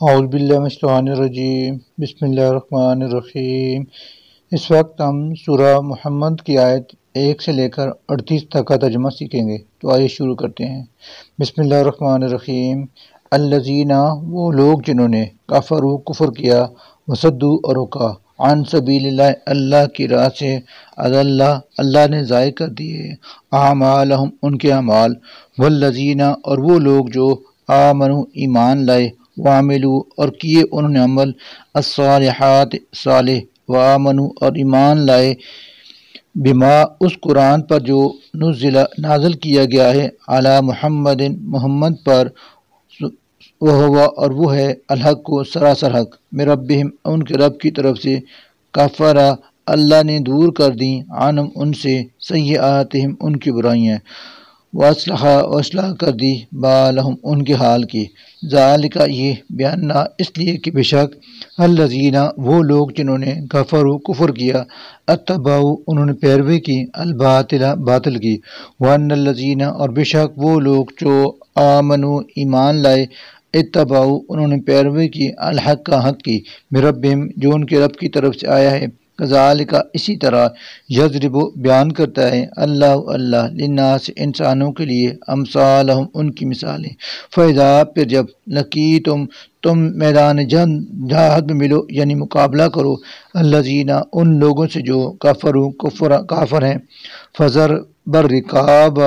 اعوذ باللہ من الشیطان الرجیم، بسم اللہ الرحمن الرحیم۔ اس وقت ہم سورہ محمد کی آیت 1 سے لے کر 38 تک کا ترجمہ سیکھیں گے، تو آئیے شروع کرتے ہیں۔ بسم اللہ الرحمن الرحیم۔ الذین، وہ لوگ جنہوں نے کفروا، کفر کیا، وصدوا، اور روکا، عن سبیل اللہ، اللہ کی راہ سے، اضل، اللہ نے ضائع کر دیے، اعمالہم، ان کے اعمال، والذین، اور وہ لوگ جو آمنوا، ایمان لائے، وعملوا، اور کیے انہوں نے عمل، الصالحات، صالح، وآمنوا، اور ایمان لائے، بما، اس قرآن پر جو نزل، نازل کیا گیا ہے، علی محمد، محمد پر، وہو، اور وہ ہے، الحق، سراسر حق، من ربہم، ان کے رب کی طرف سے، کفر، اللہ نے دور کر دیں، عنہم، ان سے، سیئاتہم، ان کی برائیاں، واصلح کر دی، بالہم، ان کے حال کی، ذالک، یہ، بیاننا، اس لیے کہ بے شک، الذین، وہ لوگ جنہوں نے کفروا، کفر کیا، اتبعوا، انہوں نے پیروی کی، الباطل، باطل کی، وان الذین، اور بے شک وہ لوگ جو آمنوا، ایمان لائے، اتبعوا، انہوں نے پیروی کی، الحق، حق کی، من ربہم، جو ان کے رب کی طرف سے آیا ہے، کذالک، اسی طرح، یضرب، بیان کرتا ہے، اللہ للناس، انسانوں کے لیے، امثالہم، ان کی مثالیں، فَإِذَا، پھر جب، تم میدان جہاد میں ملو، یعنی مقابلہ کرو، الذین، ان لوگوں سے جو کفروا، کافر ہیں، فضر برکاب،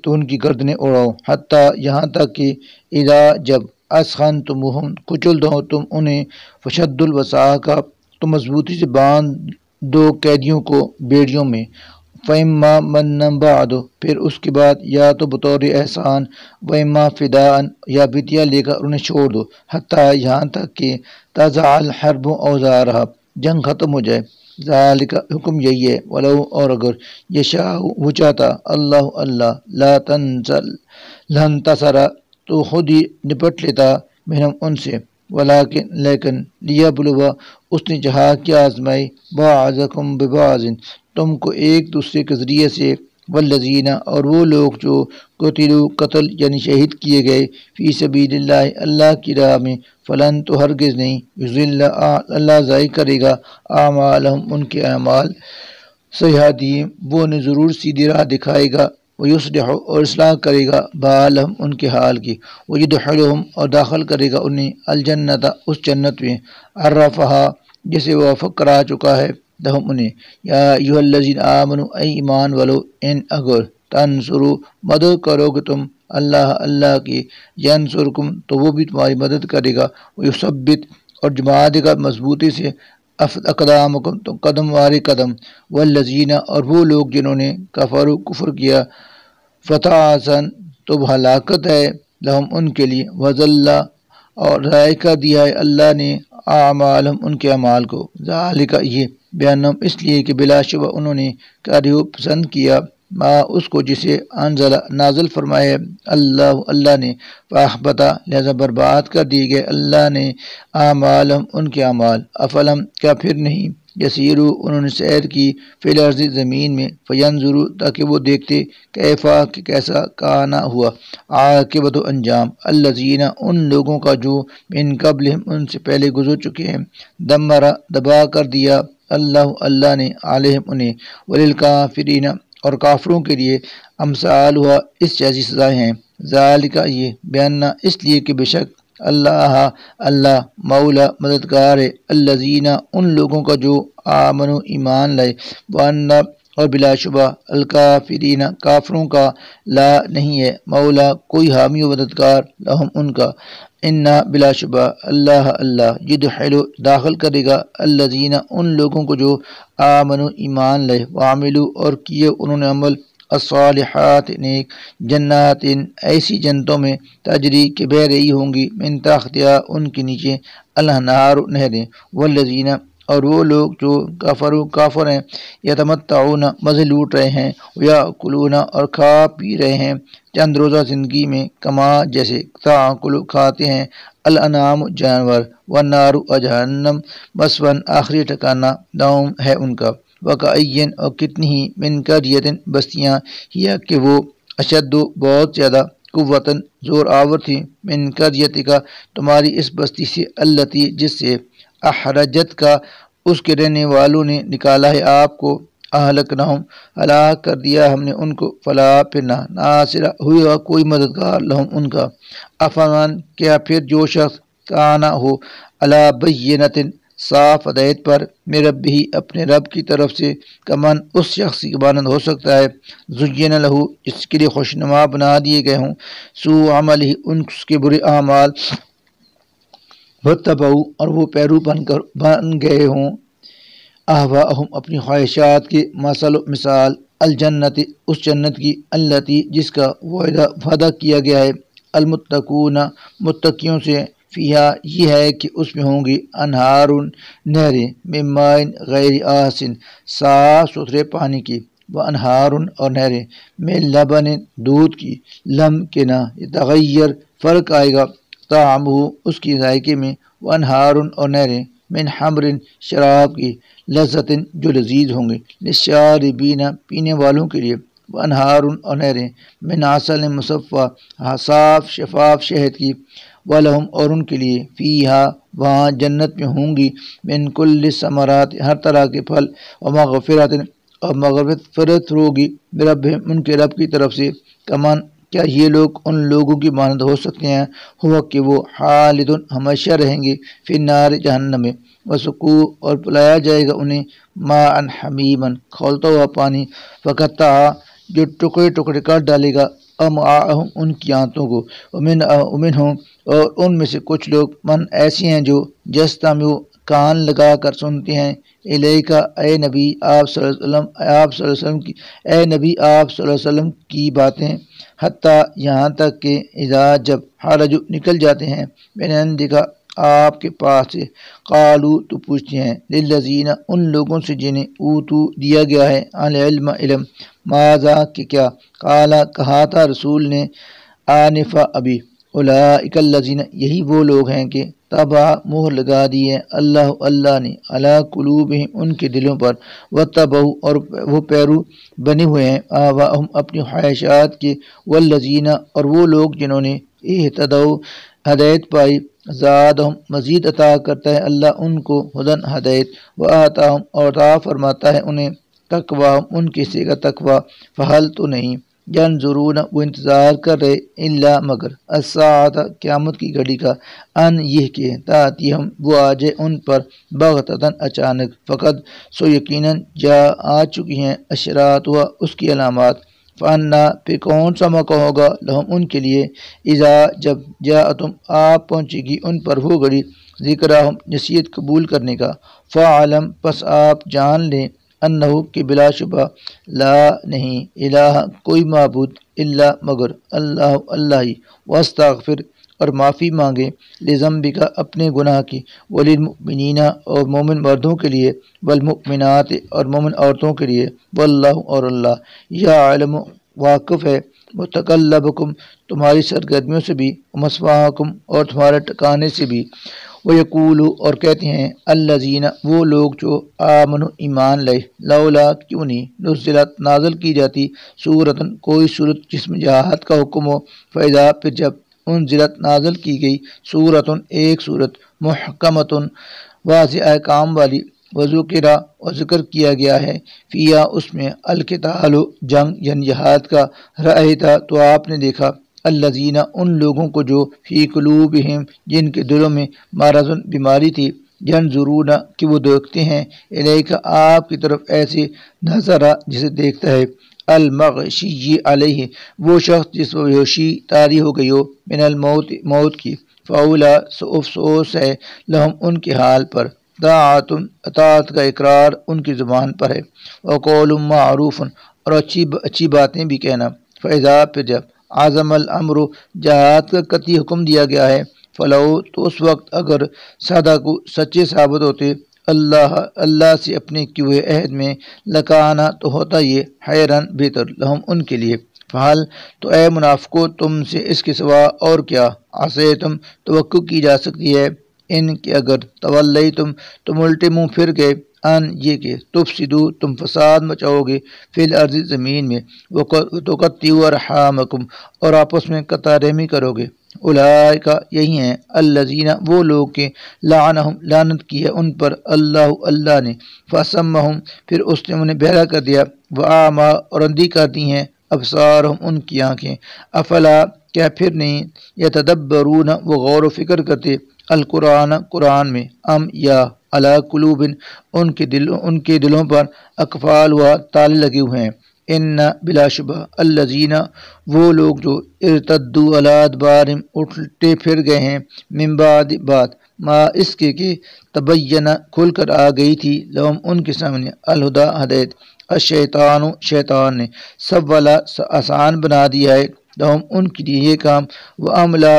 تو ان کی گردنیں اڑاؤ، حتیٰ، یہاں تک کہ، اذا، جب، اسخنتموہم، کچل دو تم انہیں، فشد الوثاق، تو مضبوطی سے باندھ دو قیدیوں کو بیڑیوں میں، فَإِمَّا مَنًّا بَعْدُ، پھر اس کے بعد، یا تو بطور احسان، وَإِمَّا فِدَاءً، یا فدیہ لے کر انہیں چھوڑ دو، حتیٰ، یہاں تک کہ، تضع الحرب اوزارہا، جنگ ختم ہو جائے، ذالک، حکم یہی ہے، ولو، اور اگر، یشاء، وہ چاہتا، اللہ، لانتصر، تو خود ہی نپٹ لیتا، منہم، ان سے، لیکن، لیبلوا، اس نے چاہا کہ آزمائے، بعضکم ببعض، تم کو ایک دوسرے کے ذریعے سے، والذین، اور وہ لوگ جو قتلوا، قتل، یعنی شہید کیے گئے، فی سبیل اللہ، اللہ کی راہ میں، فلن، تو ہرگز نہیں، یضل، اللہ ضائع کرے گا، اعمالہم، ان کے اعمال، سیہدیہم، وہ انہیں ضرور سیدھی راہ دکھائے گا، ویصلح، اور اصلاح کرے گا، بالہم، ان کے حال کی، ویدخلہم، اور داخل کرے گا انہیں، الجنت، اس جنت میں، عرفہا، جسے وہ وفق کرا چکا ہے، لہم، انہیں، یا ایھا الذین آمنوا، اے ایمان والو، ان، اگر، تنصروا، مدد کرو گے تم، اللہ کی، ینصرکم، تو وہ بھی تمہاری مدد کرے گا، ویثبت، اور جما دے گا مضبوطی سے، اقدامکم، تو قدم والے قدم، والذین، اور وہ لوگ جنہوں نے کفروا، کفر کیا، فتعسن، تو ہلاکت ہے، لہم، ان کے لیے، وضل، اور ضائع کر دیا ہے اللہ نے، اعمالہم، ان کے اعمال کو، ذالک، یہ، بیانہم، اس لیے کہ بلا شبہ انہوں نے کرہوا، پسند کیا، ما، اس کو جسے، انزل، نازل فرمائے اللہ نے، فاحبط، لہذا برباد کر دیے گئے اللہ نے، اعمالہم، ان کے اعمال، افلم، کیا پھر نہیں، یسیرو، انہوں نے سیر کی، فی الارض، زمین میں، فینظروا، تاکہ وہ دیکھتے، کیفا، کہ کیسا، کانا، ہوا، عاقبت، انجام، الذین، ان لوگوں کا جو، من قبلہم، ان سے پہلے گزر چکے ہیں، دمر، دبا کر دیا، اللہ نے، علیہم، انہیں، وللکافرین، اور کافروں کے لیے، امثالھا، اس جیسی سزائیں ہیں، ذالک، یہ، بیاننا، اس لیے کہ بے شک، اللہ مولا، مددگار ہے، الذین، ان لوگوں کا جو، آمنوا، ایمان لائے، وان، اور بلا شبہ، الکافرین، کافروں کا، لا، نہیں ہے، مولا، کوئی حامی و مددگار، لہم، ان کا، انا، بلا شبہ، اللہ یدخل، داخل کرے گا، الذین، ان لوگوں کو جو، آمنوا، ایمان لائے، وعملوا، اور کیے انہوں نے عمل، الصالحات، نیک، جنات، ایسی جنتوں میں، تجری، کہ بہہ رہی ہوں گی، من تحتہا، ان کے نیچے، الانہار، نہریں، والذین، اور وہ لوگ جو کفروا، کافر ہیں، یتمتعون، مزے لوٹ رہے ہیں، ویاکلون، اور کھا پی رہے ہیں، چند روزہ زندگی میں، کما، جیسے، تاکل، کھاتے ہیں، الانعام، جانور، والنار، جہنم، مثوی، آخری ٹھکانہ، لہم، ہے ان کا، وکأین، اور کتنی ہی، من قریۃ، بستیاں، ہی، کہ وہ، اشد، بہت زیادہ، قوتاً زور آور تھی من قریتک کا تمہاری اس بستی سے التی جس سے احرجت کا اس کے رہنے والوں نے نکالا ہے آپ کو اہلکنہم ہلاک کر دیا ہم نے ان کو فلا پھر نہ ناصر ہوا کوئی مددگار لہم ان کا افمن کیا پھر جو شخص کانا ہو علی بینۃ صاف ہدایت پر میرے رب بھی اپنے رب کی طرف سے کمن اس شخص کی مانند ہو سکتا ہے زین لہو جس کے لیے خوشنما بنا دیے گئے ہوں سوء عملہ ان اس کے برے اعمال واتبعوا اور وہ پیرو بن گئے ہوں اہواءہم اپنی خواہشات کے مثال الجنت اس جنت کی التی جس کا وعدہ کیا گیا ہے المتقون متقیوں سے فیہا یہ ہے کہ اس میں ہوں گی انہار نہریں من ماء غیر آسن صاف ستھرے پانی کی و انہار اور نہریں من لبن دودھ کی لم کے نہ تغیر فرق آئے گا طعمہ اس کی ذائقے میں و انہار اور نہریں من حمر شراب کی لذت جو لذیذ ہوں گے للشاربین پینے والوں کے لیے و انہار اور نہریں من عسل مصفی صاف شفاف شہد کی وَلَهُمْ اور ان کے لیے فیہا وہاں جنت میں ہوں گی من کل ثمرات ہر طرح کے پھل ومغفرت اور مغفرت ہوگی ربہم ان کے رب کی طرف سے کمان کیا یہ لوگ ان لوگوں کی مانند ہو سکتے ہیں ہوا کہ وہ خالد ہمیشہ رہیں گے فی النار جہنم میں وسقو اور پلایا جائے گا انہیں ماء حمیما کھولتا ہوا پانی فقطع جو ٹکڑے ٹکڑے کر ڈالے گا امعاءہم ان کی آنتوں کو ومنہم اور ان میں سے کچھ لوگ من ایسی ہیں جو یستمعوا کان لگا کر سنتے ہیں الیکا اے نبی آپ صلی اللہ علیہ وسلم کی اے نبی آپ صلی اللہ علیہ وسلم کی باتیں حتیٰ یہاں تک کہ اذا جب خرجوا نکل جاتے ہیں من عندک آپ کے پاس سے قالو تو پوچھتے ہیں للذین ان لوگوں سے جنہیں اوتو دیا گیا ہے العلم علم ماذا کہ کیا قالا کہا تھا رسول نے آنفا ابھی اولئک الذین یہی وہ لوگ ہیں کہ تبع مہر لگا دی ہے اللہ نے علی قلوبہم ان کے دلوں پر وتبعوا اور وہ پیرو بنے ہوئے ہیں آواہم اپنی خواہشات کے والذین اور وہ لوگ جنہوں نے اہتدوا ہدایت پائی زادہم مزید عطا کرتا ہے اللہ ان کو ہدن ہدایت وآتاہم اور عطا فرماتا ہے انہیں تقواہم ان کے حصے کا تقوی فحل تو نہیں ینظرون وہ انتظار کر رہے الا مگر الساعۃ قیامت کی گھڑی کا ان یہ کہ تاتیہم وہ آ جائے ان پر بغتتاً اچانک فقط سو یقیناً جا آ چکی ہیں اشراط ہوا اس کی علامات فانا پھر کون سا موقع ہوگا لہم ان کے لیے اذا جب جاءتم آپ پہنچے گی ان پر وہ گھڑی ذکرہم نصیحت قبول کرنے کا فعلم پس آپ جان لیں انہو کہ بلا شبہ لا نہیں الہ کوئی معبود الا مگر اللہ ہی واستغفر اور معافی مانگے لذنبک اپنے گناہ کی وللمؤمنین اور مومن مردوں کے لیے والمؤمنات اور مومن عورتوں کے لیے واللہ اور اللہ یعلم واقف ہے متقلبکم تمہاری سرگرمیوں سے بھی ومثواکم اور تمہارے ٹھکانے سے بھی وَيَقُولُ اور کہتے ہیں الذین وہ لوگ جو آمنوا ایمان لائے لولا کیوں نہیں نزلت نازل کی جاتی سورۃ کوئی صورت جس میں جہاد کا حکم ہو فَإِذَا پھر جب انزلت نازل کی گئی سورۃ ایک صورت محکمۃ واضح احکام والی وذکر اور ذکر کیا گیا ہے فیہا اس میں القتال جنگ یعنی جہاد کا رأیتا تو آپ نے دیکھا الذین ان لوگوں کو جو فی قلوبہم جن کے دلوں میں مرض بیماری تھی ینظرون کہ وہ دیکھتے ہیں الیک آپ کی طرف ایسے نظرہ جسے دیکھتا ہے المغشی علیہ وہ شخص جس پر بیہوشی طاری ہو گئی ہو من الموت موت کی فاولا سو افسوس ہے لہم ان کے حال پر طاعت اطاعت کا اقرار ان کی زبان پر ہے وقول معروف اور اچھی باتیں بھی کہنا فاذا پھر جب اعظم الامر جہاد کا قطعی حکم دیا گیا ہے فلو تو اس وقت اگر صادق سچے ثابت ہوتے اللہ سے اپنے کیے عہد میں لکانا تو ہوتا یہ حیران بہتر لہم ان کے لیے فحال تو اے منافقو تم سے اس کے سوا اور کیا عصیتم توقع کی جا سکتی ہے ان کہ اگر تولیتم تم الٹے منہ پھر گئے ان یہ کہ تفسدو تم فساد مچاؤ گے فی الارض زمین میں، وتقطعوا ارحامکم اور آپس میں قطع رحمی کرو گے، اولئک یہی ہیں الذین وہ لوگ کے لعنہم لعنت کی ہے ان پر اللہ نے، فاسمہم پھر اس نے انہیں بہرا کر دیا، واعمی اور اندھی کر دی ہیں ابصارہم ان کی آنکھیں، افلا کیا پھر نہیں یتدبرون وہ غور و فکر کرتے القرآن قرآن میں، ام یا علی قلوب ان کے دلوں پر اقفال ہوا تالے لگے ہوئے ہیں، ان بلا شبہ الذین وہ لوگ جو ارتدوا علی ادبارہم الٹے پھر گئے ہیں، من بعد ما اس کے کہ تبین کھل کر آ گئی تھی لہم ان کے سامنے الہدی ہدایت، الشیطان شیطان نے سولا آسان بنا دیا ہے لہم ان کے لیے یہ کام، وعملا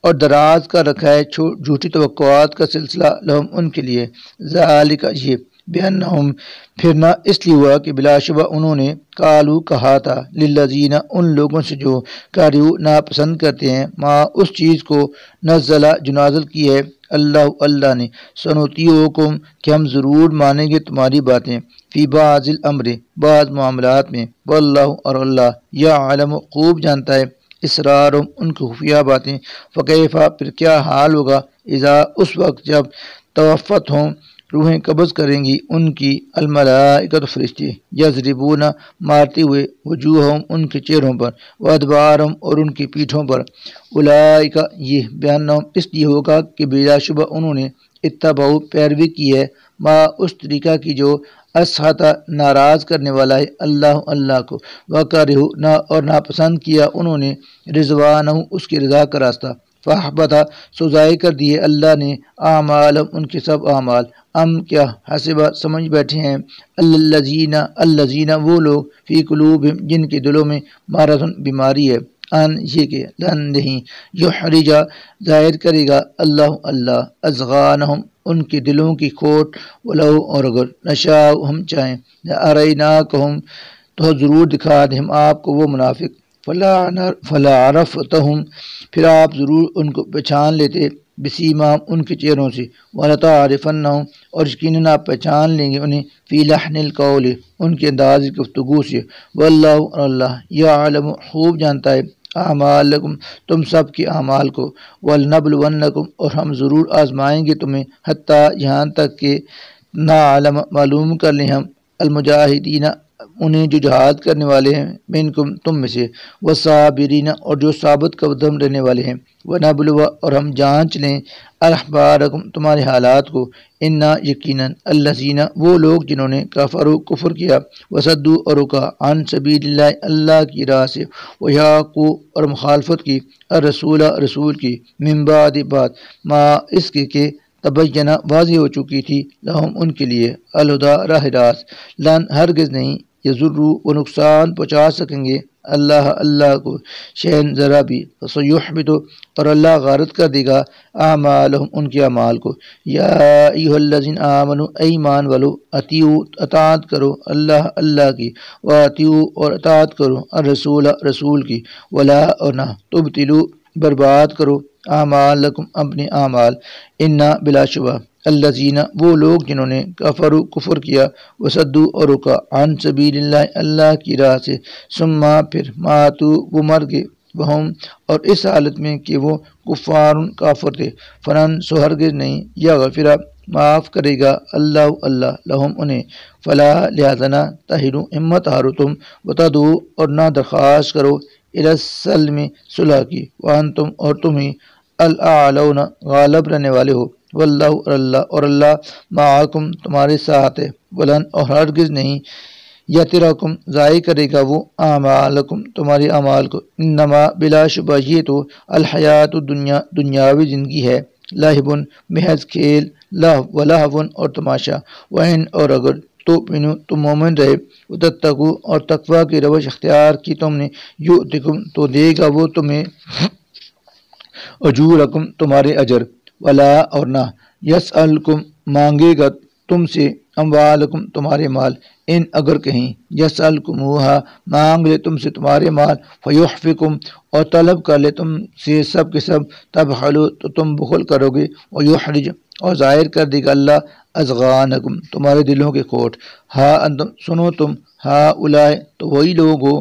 اور دراز کا رکھا ہے جھوٹی توقعات کا سلسلہ لہم ان کے لیے، ذالک یہ بأنہم پھرنا اس لیے ہوا کہ بلا شبہ انہوں نے قالو کہا تھا للذین ان لوگوں سے جو کارہو ناپسند کرتے ہیں ما اس چیز کو نزلہ جو نازل کی ہے اللہ نے، سنطیعکم کہ ہم ضرور مانیں گے تمہاری باتیں، فی بعض الامر بعض معاملات میں، واللہ اور اللہ یعلم خوب جانتا ہے اسرارہم ان کی خفیہ باتیں، فکیفا پھر کیا حال ہوگا اذا اس وقت جب توفت ہوں روحیں قبض کریں گی ان کی الملائکۃ فرشتے، یضربون مارتے ہوئے وجوہہم ان کے چہروں پر، وادبارہم اور ان کی پیٹھوں پر، اولئک یہ بیانہم اس لیے ہوگا کہ بلا شبہ انہوں نے اتبعوا پیروی کی ہے ما اس طریقہ کی جو اسخط ناراض کرنے والا ہے اللہ کو، وکرہوا اور ناپسند کیا انہوں نے رضوانہ اس کی رضا کا راستہ، فاحبط سو ضائع کر دیے اللہ نے اعمالہم ان کے سب اعمال، ام کیا حسبہ سمجھ بیٹھے ہیں الذین وہ لوگ فی قلوبہم جن کے دلوں میں مرض بیماری ہے، ان یہ کہ لن نہیں یحرجا ظاہر کرے گا اللہ اذغانہم ان کے دلوں کی کھوٹ، ولو اور اگر نشاء ہم چاہیں لاریناکہم تو ضرور دکھا دیں ہم آپ کو وہ منافق، فلا عرفتہم پھر آپ ضرور ان کو پہچان لیتے بسیماہم ان کے چہروں سے، ولتعرفنہم اور یقیناً آپ پہچان لیں گے انہیں فی لحن القول ان کے انداز گفتگو سے، واللہ اور اللہ یعلم خوب جانتا ہے اعمالکم تم سب کے اعمال کو، ولنبلونکم اور ہم ضرور آزمائیں گے تمہیں، حتیٰ یہاں تک کہ نعلم معلوم کر لیں ہم المجاہدین انہیں جو جہاد کرنے والے ہیں منکم تم میں سے، والصابرین اور جو ثابت قدم رہنے والے ہیں، ونبلو اور ہم جانچ لیں اخبارکم تمہارے حالات کو، انا یقیناً الذین وہ لوگ جنہوں نے کفر کیا، وصدوا اور رکا عن سبیل اللہ اللہ کی راہ سے، ویعقوا اور مخالفت کی الرسول رسول کی، من بعد ما اس کے کہ تبینہ واضح ہو چکی تھی لہم ان کے لیے الہدی راہ راست، لن ہرگز نہیں یضروا وہ نقصان پہنچا سکیں گے اللہ کو شیئن ذرا بھی، فسیحبط اور اللہ غارت کر دے گا اعمالہم ان کے اعمال کو، یا ایھا الذین آمنوا اے ایمان والو اطیعوا اطاعت کرو اللہ کی، واطیعوا اور اطاعت کرو رسول کی، ولا اور نہ تبطلوا برباد کرو اعمالکم اپنے اعمال، انا بلا شبہ الذین وہ لوگ جنہوں نے کفر کیا، وصدوا اور رکا عن سبیل اللہ اللہ کی راہ سے، ثم پھر ماتوا وہ مر گئے، وہم اور اس حالت میں کہ وہ کفار کافر تھے، فلن سو ہرگز نہیں یغفر معاف کرے گا اللہ لہم انہیں، فلا لہذا نہ تہنوا ہمت ہارو تم، وتدعوا اور نہ درخواست کرو الی السلم صلح کی، وانتم اور تم ہی الاعلون غالب رہنے والے ہو، واللہ اور اللہ معاکم تمہارے ساتھ ہے، ولن اور ہرگز نہیں یترکم ضائع کرے گا وہ اعمالکم تمہارے اعمال کو، انما بلا شبہ یہ تو الحیات الدنیا دنیاوی زندگی ہے، لہبن محض کھیل، ولہو اور تماشا، وإن اور اگر تم مومن رہے، وتتقوا اور تقوی کی روش اختیار کی تم نے، یؤتکم تو دے گا وہ تمہیں اجورکم تمہارے اجر، ولا اور نہ یسألکم مانگے گا تم سے اموالکم تمہارے مال ان اگر کہیں یسألکموہا مانگ لے تم سے تمہارے مال فیحفکم اور طلب کر لے تم سے سب کے سب تبخلو تو تم بخل کرو گے ویحرج اور ظاہر کر دے گا اللہ اذغانکم تمہارے دلوں کے کھوٹ ہا انتم سنو تم ہا اولائے تو وہی لوگ ہو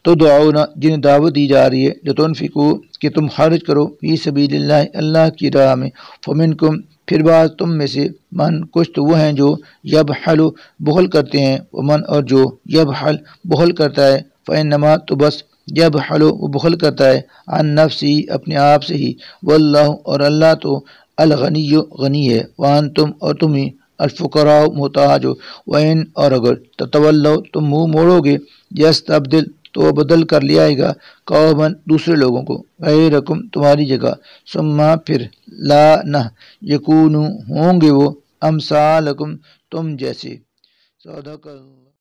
تو دعونا جنہیں دعوت دی جا رہی ہے جو تنفقو کہ تم خرچ کرو فی سبیل اللہ اللہ کی راہ میں فمنکم پھر بعض تم میں سے من کچھ تو وہ ہیں جو یبخل بخل کرتے ہیں ومن اور جو یبخل بخل کرتا ہے فإنما تو بس یبخل وہ بخل کرتا ہے عن نفسی اپنے آپ سے ہی واللہ اور اللہ تو الغنی غنی ہے وانتم اور تم ہی الفقراء محتاج ہو وإن اور اگر تتولو تم منہ موڑو گے یستبدل تو وہ بدل کر لے آئے گا قومن دوسرے لوگوں کو غیرکم تمہاری جگہ ثم پھر لا نہ یکونو ہوں گے وہ امثالکم تم جیسے صدق اللہ